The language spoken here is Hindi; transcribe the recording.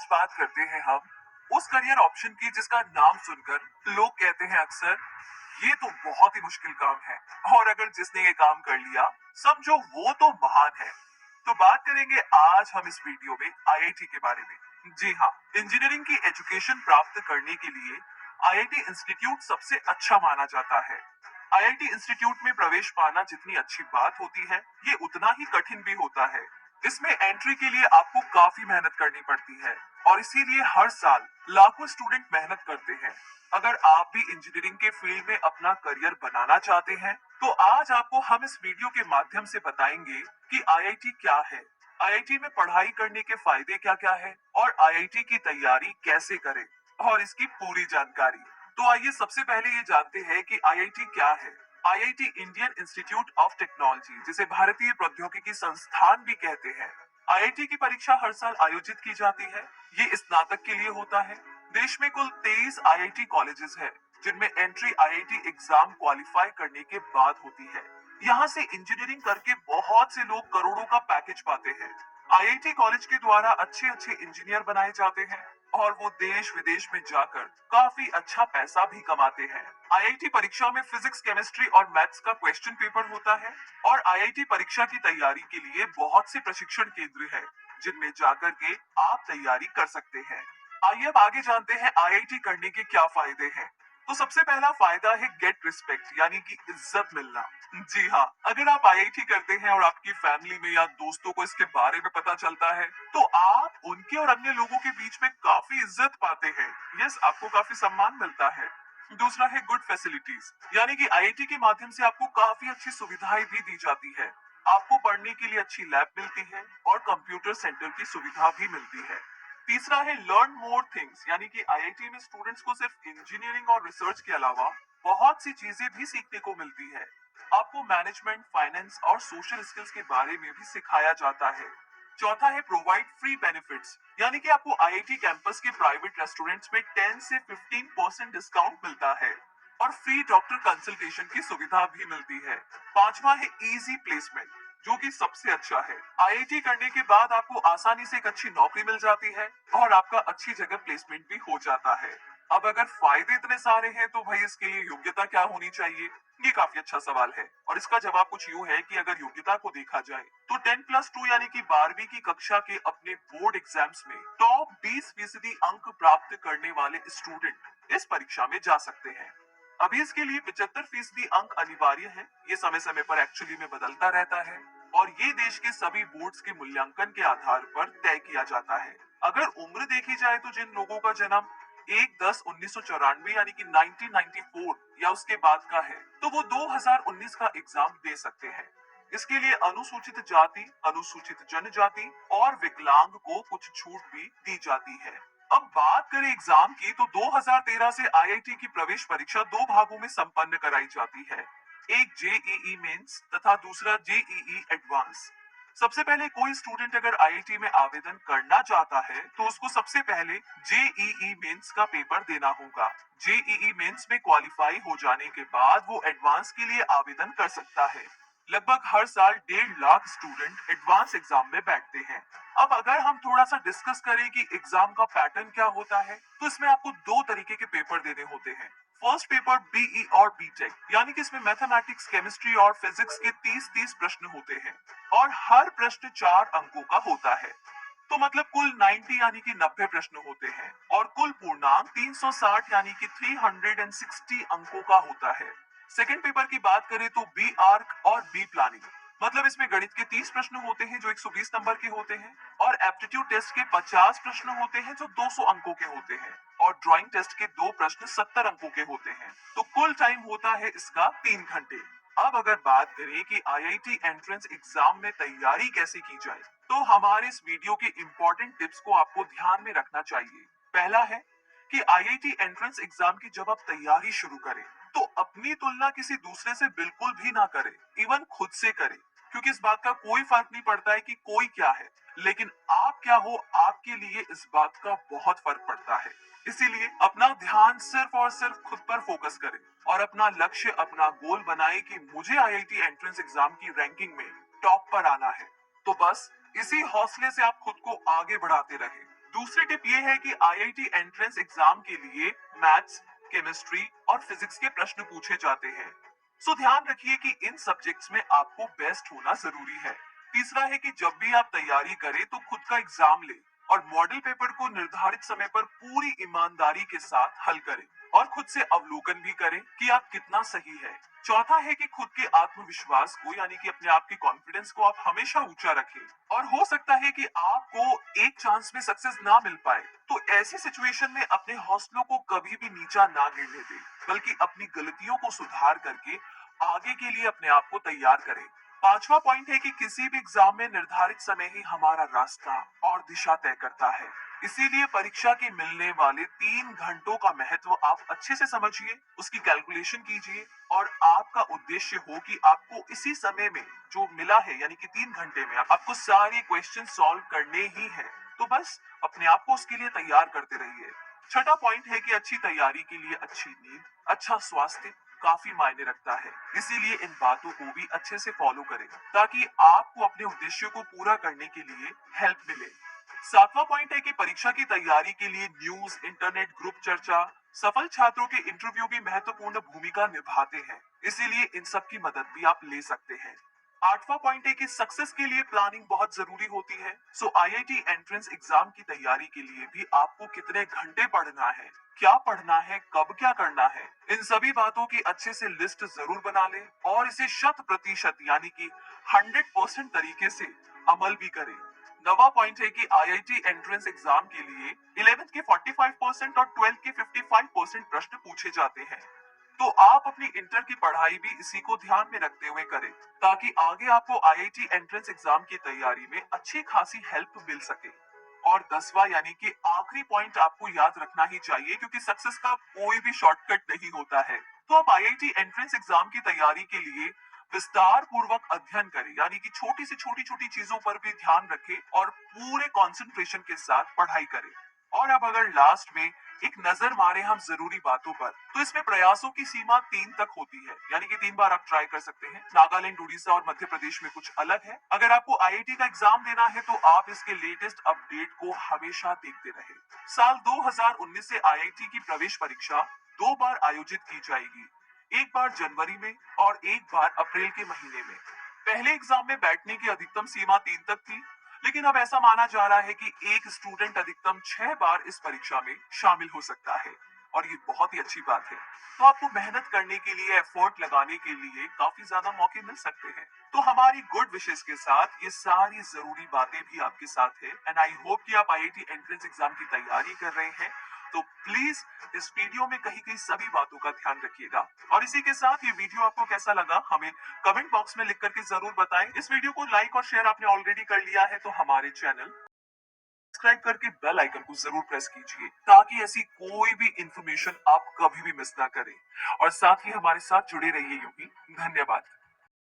आज बात करते हैं हम उस करियर ऑप्शन की जिसका नाम सुनकर लोग कहते हैं अक्सर ये तो बहुत ही मुश्किल काम है, और अगर जिसने ये काम कर लिया समझो वो तो महान है। तो बात करेंगे आज हम इस वीडियो में आईआईटी के बारे में। जी हाँ, इंजीनियरिंग की एजुकेशन प्राप्त करने के लिए आईआईटी इंस्टीट्यूट सबसे अच्छा माना जाता है। आईआईटी इंस्टीट्यूट में प्रवेश पाना जितनी अच्छी बात होती है, ये उतना ही कठिन भी होता है। इसमें एंट्री के लिए आपको काफी मेहनत करनी पड़ती है, और इसीलिए हर साल लाखों स्टूडेंट मेहनत करते हैं। अगर आप भी इंजीनियरिंग के फील्ड में अपना करियर बनाना चाहते हैं, तो आज आपको हम इस वीडियो के माध्यम से बताएंगे कि आईआईटी क्या है, आईआईटी में पढ़ाई करने के फायदे क्या क्या है, और आईआईटी की तैयारी कैसे करें, और इसकी पूरी जानकारी। तो आइए सबसे पहले ये जानते हैं कि आईआईटी क्या है। IIT Indian institute of technology, जिसे भारतीय प्रौद्योगिकी संस्थान भी कहते हैं। आईआईटी की परीक्षा हर साल आयोजित की जाती है। ये स्नातक के लिए होता है। देश में कुल 23 आईआईटी कॉलेजेस हैं, जिनमें एंट्री आईआईटी एग्जाम क्वालिफाई करने के बाद होती है। यहाँ से इंजीनियरिंग करके बहुत से लोग करोड़ों का पैकेज पाते हैं। आईआईटी कॉलेज के द्वारा अच्छे अच्छे इंजीनियर बनाए जाते हैं, और वो देश विदेश में जाकर काफी अच्छा पैसा भी कमाते हैं। आईआईटी परीक्षा में फिजिक्स, केमिस्ट्री और मैथ्स का क्वेश्चन पेपर होता है, और आईआईटी परीक्षा की तैयारी के लिए बहुत से प्रशिक्षण केंद्र हैं, जिनमें जाकर के आप तैयारी कर सकते हैं। आइए अब आगे जानते हैं आईआईटी करने के क्या फायदे हैं। तो सबसे पहला फायदा है गेट रिस्पेक्ट, यानी कि इज्जत मिलना। जी हाँ, अगर आप आईआईटी करते हैं और आपकी फैमिली में या दोस्तों को इसके बारे में पता चलता है, तो आप उनके और अन्य लोगों के बीच में काफी इज्जत पाते हैं। यस, आपको काफी सम्मान मिलता है। दूसरा है गुड फैसिलिटीज, यानी कि आईआईटी के माध्यम से आपको काफी अच्छी सुविधाएं भी दी जाती है। आपको पढ़ने के लिए अच्छी लैब मिलती है, और कंप्यूटर सेंटर की सुविधा भी मिलती है। तीसरा है लर्न मोर थिंग्स, यानी कि आईआईटी में स्टूडेंट्स को सिर्फ इंजीनियरिंग और रिसर्च के अलावा बहुत सी चीजें भी सीखने को मिलती है। आपको मैनेजमेंट, फाइनेंस और सोशल स्किल्स के बारे में भी सिखाया जाता है। चौथा है प्रोवाइड फ्री बेनिफिट्स, यानी कि आपको आईआईटी कैंपस के प्राइवेट रेस्टोरेंट्स में 10 से 15% डिस्काउंट मिलता है, और फ्री डॉक्टर कंसल्टेशन की सुविधा भी मिलती है। पांचवा है इजी प्लेसमेंट, जो कि सबसे अच्छा है। आईआईटी करने के बाद आपको आसानी से एक अच्छी नौकरी मिल जाती है, और आपका अच्छी जगह प्लेसमेंट भी हो जाता है। अब अगर फायदे इतने सारे हैं, तो भाई इसके लिए योग्यता क्या होनी चाहिए? ये काफी अच्छा सवाल है, और इसका जवाब कुछ यूं है कि अगर योग्यता को देखा जाए तो 10+2 यानी कि 12वीं की कक्षा के अपने बोर्ड एग्जाम्स में टॉप 20% अंक प्राप्त करने वाले स्टूडेंट इस परीक्षा में जा सकते हैं। अभी इसके लिए 75% अंक अनिवार्य है। ये समय समय पर एक्चुअली में बदलता रहता है, और ये देश के सभी बोर्ड्स के मूल्यांकन के आधार पर तय किया जाता है। अगर उम्र देखी जाए तो जिन लोगों का जन्म 1/10/1994 यानी कि 1994 या उसके बाद का है, तो वो 2019 का एग्जाम दे सकते हैं। इसके लिए अनुसूचित जाति, अनुसूचित जनजाति और विकलांग को कुछ छूट भी दी जाती है। अब बात करें एग्जाम की, तो 2013 से आईआईटी की प्रवेश परीक्षा दो भागों में संपन्न कराई जाती है। एक जेईई मेंस तथा दूसरा जेईई एडवांस। सबसे पहले कोई स्टूडेंट अगर आईआईटी में आवेदन करना चाहता है, तो उसको सबसे पहले जेईई मेंस का पेपर देना होगा। जेईई मेंस में क्वालिफाई हो जाने के बाद वो एडवांस के लिए आवेदन कर सकता है। लगभग हर साल 1.5 लाख स्टूडेंट एडवांस एग्जाम में बैठते हैं। अब अगर हम थोड़ा सा डिस्कस करें कि एग्जाम का पैटर्न क्या होता है, तो इसमें आपको दो तरीके के पेपर देने होते हैं। फर्स्ट पेपर बीई और बीटेक, यानी कि इसमें मैथमेटिक्स, केमिस्ट्री और फिजिक्स के 30-30 प्रश्न होते हैं, और हर प्रश्न 4 अंकों का होता है। तो मतलब कुल 90 यानी कि 90 प्रश्न होते हैं, और कुल पूर्णांक 360 यानी कि 360 अंकों का होता है। सेकेंड पेपर की बात करें तो बी आर्क और बी प्लानिंग, मतलब इसमें गणित के 30 प्रश्न होते हैं जो 120 नंबर के होते हैं, और एप्टीट्यूड टेस्ट के 50 प्रश्न होते हैं जो 200 अंकों के होते हैं, और ड्राइंग टेस्ट के 2 प्रश्न 70 अंकों के होते हैं। तो कुल टाइम होता है इसका 3 घंटे। अब अगर बात करें कि आईआईटी एंट्रेंस एग्जाम में तैयारी कैसे की जाए, तो हमारे इस वीडियो के इंपॉर्टेंट टिप्स को आपको ध्यान में रखना चाहिए। पहला है कि आईआईटी एंट्रेंस एग्जाम की जब आप तैयारी शुरू करें, तो अपनी तुलना किसी दूसरे से बिल्कुल भी ना करें, इवन खुद से करें, क्योंकि इस बात का कोई फर्क नहीं पड़ता है कि कोई क्या है, लेकिन आप क्या हो, आपके लिए इस बात का बहुत फर्क पड़ता है। इसीलिए अपना ध्यान सिर्फ और सिर्फ खुद पर फोकस करें, और अपना लक्ष्य, अपना गोल बनाए कि मुझे आईआईटी एंट्रेंस एग्जाम की रैंकिंग में टॉप पर आना है। तो बस इसी हौसले से आप खुद को आगे बढ़ाते रहें। दूसरी टिप ये है कि आईआईटी एंट्रेंस एग्जाम के लिए मैथ्स, केमिस्ट्री और फिजिक्स के प्रश्न पूछे जाते हैं। सो ध्यान रखिए कि इन सब्जेक्ट्स में आपको बेस्ट होना जरूरी है। तीसरा है कि जब भी आप तैयारी करें तो खुद का एग्जाम लें और मॉडल पेपर को निर्धारित समय पर पूरी ईमानदारी के साथ हल करें और खुद से अवलोकन भी करें कि आप कितना सही है। चौथा है कि खुद के आत्मविश्वास को यानी कि अपने आप की कॉन्फिडेंस को आप हमेशा ऊंचा रखें। और हो सकता है कि आपको एक चांस में सक्सेस ना मिल पाए, तो ऐसी सिचुएशन में अपने हौसलों को कभी भी नीचा ना गिरने दें, बल्कि अपनी गलतियों को सुधार करके आगे के लिए अपने आप को तैयार करें। पांचवा पॉइंट है कि किसी भी एग्जाम में निर्धारित समय ही हमारा रास्ता और दिशा तय करता है। इसीलिए परीक्षा के मिलने वाले 3 घंटों का महत्व आप अच्छे से समझिए, उसकी कैलकुलेशन कीजिए और आपका उद्देश्य हो कि आपको इसी समय में जो मिला है यानी कि 3 घंटे में आपको सारे क्वेश्चन सॉल्व करने ही है। तो बस अपने आप को उसके लिए तैयार करते रहिए। छठा पॉइंट है कि अच्छी तैयारी के लिए अच्छी नींद, अच्छा स्वास्थ्य काफी मायने रखता है। इसीलिए इन बातों को भी अच्छे से फॉलो करें ताकि आपको अपने उद्देश्यों को पूरा करने के लिए हेल्प मिले। सातवां पॉइंट है कि परीक्षा की तैयारी के लिए न्यूज, इंटरनेट, ग्रुप चर्चा, सफल छात्रों के इंटरव्यू भी महत्वपूर्ण भूमिका निभाते हैं। इसीलिए इन सब की मदद भी आप ले सकते हैं। आठवां पॉइंट है कि सक्सेस के लिए प्लानिंग बहुत जरूरी होती है। सो आईआईटी एंट्रेंस एग्जाम की तैयारी के लिए भी आपको कितने घंटे पढ़ना है, क्या पढ़ना है, कब क्या करना है, इन सभी बातों की अच्छे से लिस्ट जरूर बना लें और इसे 100% यानी कि 100% तरीके से अमल भी करें। नवा पॉइंट है कि आईआईटी एंट्रेंस एग्जाम के लिए 11th के 45% और 12th के 55% प्रश्न पूछे जाते हैं। तो आप अपनी इंटर की पढ़ाई भी इसी को ध्यान में रखते हुए करें ताकि आगे आपको आईआईटी एंट्रेंस एग्जाम की तैयारी में अच्छी खासी हेल्प मिल सके। और 10वां यानी कि आखिरी पॉइंट आपको याद रखना ही चाहिए, क्योंकि सक्सेस का कोई भी शॉर्टकट नहीं होता है। तो आप आईआईटी एंट्रेंस एग्जाम की तैयारी के लिए विस्तार पूर्वक अध्ययन करें, यानी कि छोटी से छोटी छोटी चीजों पर भी ध्यान रखें और पूरे कंसंट्रेशन के साथ पढ़ाई करें। और अब अगर लास्ट में एक नजर मारे हम जरूरी बातों पर, तो इसमें प्रयासों की सीमा 3 तक होती है, यानी कि 3 बार आप ट्राई कर सकते हैं। नागालैंड, उड़ीसा और मध्य प्रदेश में कुछ अलग है। अगर आपको आईआईटी का एग्जाम देना है तो आप इसके लेटेस्ट अपडेट को हमेशा देखते रहे। साल 2019 से आईआईटी की प्रवेश परीक्षा 2 बार आयोजित की जाएगी, एक बार जनवरी में और एक बार अप्रैल के महीने में। पहले एग्जाम में बैठने की अधिकतम सीमा 3 तक थी, लेकिन अब ऐसा माना जा रहा है कि एक स्टूडेंट अधिकतम 6 बार इस परीक्षा में शामिल हो सकता है और ये बहुत ही अच्छी बात है। तो आपको मेहनत करने के लिए, एफर्ट लगाने के लिए काफी ज्यादा मौके मिल सकते हैं। तो हमारी गुड विशेष के साथ ये सारी जरूरी बातें भी आपके साथ है एंड आई होप कि आप आईआईटी एंट्रेंस एग्जाम की तैयारी कर रहे हैं। तो प्लीज इस वीडियो में कहीं कहीं सभी बातों का ध्यान रखिएगा। और इसी के साथ ये वीडियो आपको कैसा लगा हमें कमेंट बॉक्स में लिख करके जरूर बताएं। इस वीडियो को लाइक और शेयर आपने ऑलरेडी कर लिया है तो हमारे चैनल सब्सक्राइब करके बेल आइकन को जरूर प्रेस कीजिए ताकि ऐसी कोई भी इंफॉर्मेशन आप कभी भी मिस ना करें। और साथ ही हमारे साथ जुड़े रहिए यूं ही। धन्यवाद।